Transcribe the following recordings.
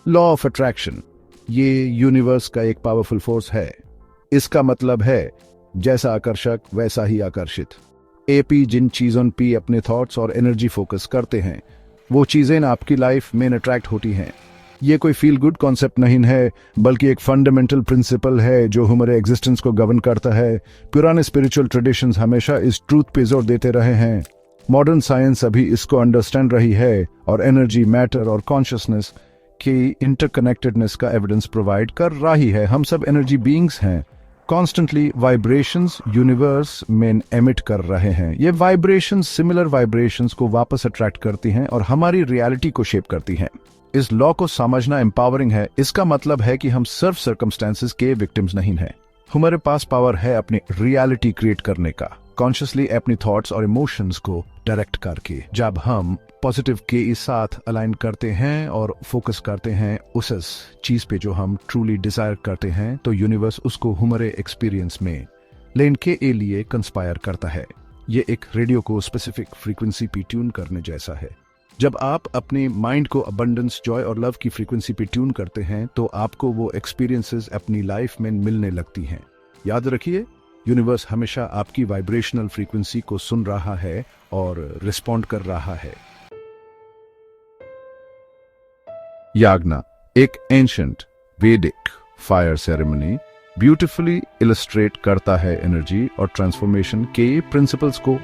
Law of attraction, ये universe का एक पावरफुल फोर्स है। इसका मतलब है जैसा आकर्षक वैसा ही आकर्षित। एपी जिन चीजों पे अपने थॉट्स और एनर्जी फोकस करते हैं वो चीजें आपकी लाइफ में अट्रैक्ट होती हैं। ये कोई फील गुड कॉन्सेप्ट नहीं है, बल्कि एक फंडामेंटल प्रिंसिपल है जो हमारे एग्जिस्टेंस को गवर्न करता है। पुराने स्पिरिचुअल ट्रेडिशंस हमेशा इस ट्रूथ पे जोर देते रहे हैं। मॉडर्न साइंस अभी इसको अंडरस्टैंड रही है और एनर्जी, मैटर और कॉन्शियसनेस की इंटरकनेक्टेडनेस का एविडेंस प्रोवाइड कर रही है। हम सब एनर्जी बीइंग्स हैं, कॉन्स्टेंटली वाइब्रेशंस यूनिवर्स में एमिट कर रहे हैं। ये वाइब्रेशंस सिमिलर वाइब्रेशंस को वापस अट्रैक्ट करती हैं और हमारी रियलिटी को शेप करती हैं। इस लॉ को समझना एम्पावरिंग है। इसका मतलब है कि हम सिर्फ सर्कमस्टेंसेस के विक्टिम्स नहीं हैं। हमारे पास पावर है अपनी रियलिटी क्रिएट करने का, कॉन्शियसली अपनी थॉट्स और इमोशंस को डायरेक्ट करके। जब हम पॉजिटिव के साथ अलाइन करते हैं और फोकस करते हैं उस चीज पे जो हम ट्रूली डिजायर करते हैं, तो यूनिवर्स उसको हमारे एक्सपीरियंस में लेने के लिए कंस्पायर करता है। ये एक रेडियो को स्पेसिफिक फ्रीक्वेंसी पे ट्यून करने जैसा है। जब आप अपने माइंड को अबंडेंस, जॉय और लव की फ्रीक्वेंसी पे ट्यून करते हैं तो आपको वो एक्सपीरियंसेस अपनी लाइफ में मिलने लगती हैं। याद रखिए, यूनिवर्स हमेशा आपकी वाइब्रेशनल फ्रीक्वेंसी को सुन रहा है और रिस्पॉन्ड कर रहा है। याग्ना, एक एंशंट वैदिक फायर सेरेमनी, ब्यूटिफुली इलस्ट्रेट करता है एनर्जी और ट्रांसफॉर्मेशन के प्रिंसिपल्स को।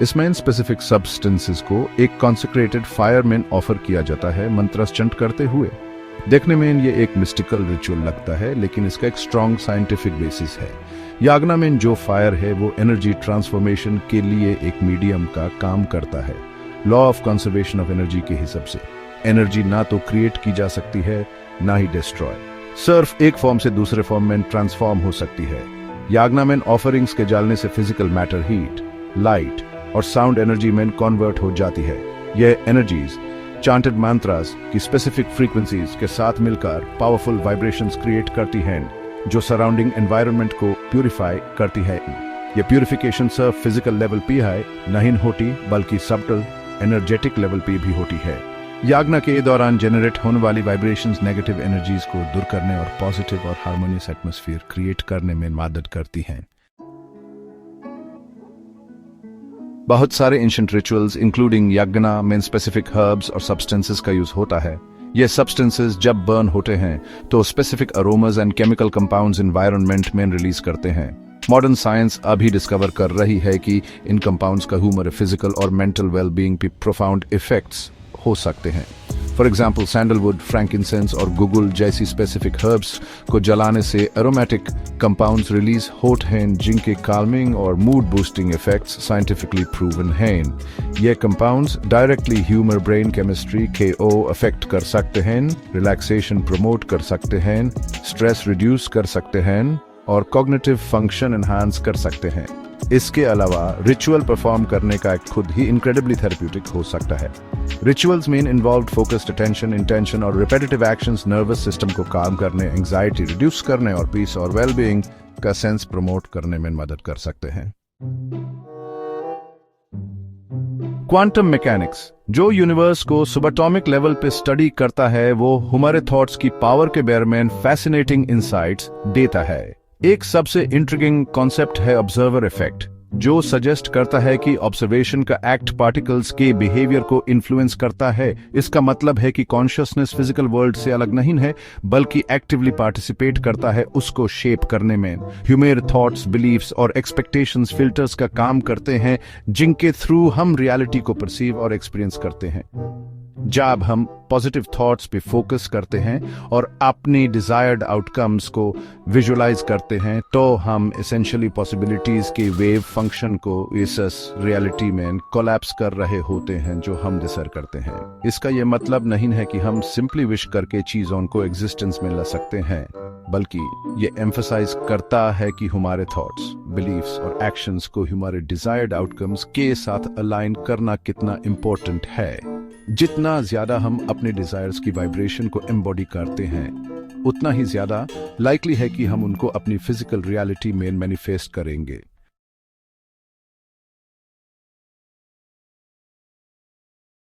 इसमें स्पेसिफिक सब्सटेंसेस को एक कॉन्सेक्रेटेड फायर में ऑफर किया जाता है मंत्रोच्चारण करते हुए। देखने में ये एक मिस्टिकल रिचुअल लगता है, लेकिन इसका एक स्ट्रॉन्ग साइंटिफिक बेसिस है। याग्ना में जो फायर है वो एनर्जी ट्रांसफॉर्मेशन के लिए एक मीडियम का काम करता है। Law of conservation of energy के हिसाब से एनर्जी ना तो क्रिएट की जा सकती है ना ही डिस्ट्रॉय, सिर्फ एक फॉर्म से दूसरे फॉर्म में ट्रांसफॉर्म हो सकती है। याग्ना में ऑफरिंग्स के जलने से फिजिकल मैटर, हीट, लाइट और साउंड एनर्जी में कन्वर्ट हो जाती है। यह एनर्जीज चांटेड मंत्रास की स्पेसिफिक फ्रीक्वेंसीज के साथ मिलकर पावरफुल वाइब्रेशंस क्रिएट करती हैं जो सराउंडिंग एनवायरनमेंट को प्यूरिफाई करती है। यह प्यूरिफिकेशन सिर्फ फिजिकल लेवल पे है नहीं होती, बल्कि सबटल एनर्जेटिक लेवल पे भी होती है। याग्ना के दौरान जनरेट होने वाली वाइब्रेशंस नेगेटिव एनर्जीज को दूर करने और पॉजिटिव और हार्मोनियस एटमॉस्फेयर क्रिएट करने में मदद करती हैं। बहुत सारे एंशिएंट रिचुअल्स इंक्लूडिंग यज्ञ में स्पेसिफिक हर्ब्स और सब्सटेंसेस का यूज होता है। ये सब्सटेंसेस जब बर्न होते हैं तो specific aromas and chemical compounds environment में रिलीज करते हैं। मॉडर्न साइंस अभी डिस्कवर कर रही है कि इन कंपाउंड्स का ह्यूमन फिजिकल और मेंटल वेलबींग पे प्रोफाउंड इफेक्ट्स हो सकते हैं। फॉर एग्जाम्पल, सैंडलवुड, फ्रैंकिनसेंस और गुगुल जैसी स्पेसिफिक हर्ब्स को जलाने से एरोमेटिक कंपाउंड्स रिलीज होते हैं जिनके काल्मिंग और mood boosting effects scientifically proven हैं। ये compounds directly human brain chemistry को अफेक्ट कर सकते हैं, रिलैक्सेशन प्रमोट कर सकते हैं, स्ट्रेस रिड्यूस कर सकते हैं और कॉग्निटिव फंक्शन एनहांस कर सकते हैं। इसके अलावा रिचुअल परफॉर्म करने का एक खुद ही इनक्रेडिबली थेरेप्यूटिक हो सकता है। रिचुअल्स में इन्वॉल्व्ड फोकस्ड अटेंशन, इंटेंशन और रिपेटिटिव एक्शंस नर्वस सिस्टम को काम करने, एंजाइटी रिड्यूस करने और पीस और वेलबीइंग का सेंस प्रमोट करने में मदद कर सकते हैं। क्वांटम मैकेनिक्स, जो यूनिवर्स को सुबएटॉमिक लेवल पे स्टडी करता है, वो हमारे थॉट्स की पावर के बारे में फैसिनेटिंग इनसाइट्स देता है। एक सबसे इंट्रिगिंग कॉन्सेप्ट है ऑब्जर्वर इफेक्ट, जो सजेस्ट करता है कि ऑब्जर्वेशन का एक्ट पार्टिकल्स के बिहेवियर को इन्फ्लुएंस करता है। इसका मतलब है कि कॉन्शियसनेस फिजिकल वर्ल्ड से अलग नहीं है, बल्कि एक्टिवली पार्टिसिपेट करता है उसको शेप करने में। ह्यूमन थॉट्स, बिलीफ्स और एक्सपेक्टेशंस फिल्टर्स का काम करते हैं जिनके थ्रू हम रियलिटी को परसीव और एक्सपीरियंस करते हैं। जब हम पॉजिटिव थॉट्स पे फोकस करते हैं और अपनी डिजायर्ड आउटकम्स को विजुअलाइज करते हैं, तो हम एसेंशियली पॉसिबिलिटीज के वेव फंक्शन को इस रियलिटी में कोलैप्स कर रहे होते हैं जो हम डिजायर करते हैं। इसका यह मतलब नहीं है कि हम सिंपली विश करके चीजों को एग्जिस्टेंस में ला सकते हैं, बल्कि ये एम्फसाइज करता है कि हमारे थॉट्स, बिलीफ्स और एक्शंस को हमारे डिजायर्ड आउटकम्स के साथ अलाइन करना कितना इम्पोर्टेंट है। जितना ज्यादा हम अपने डिजायर्स की वाइब्रेशन को एम्बॉडी करते हैं, उतना ही ज्यादा लाइकली है कि हम उनको अपनी फिजिकल रियलिटी में मैनिफेस्ट करेंगे।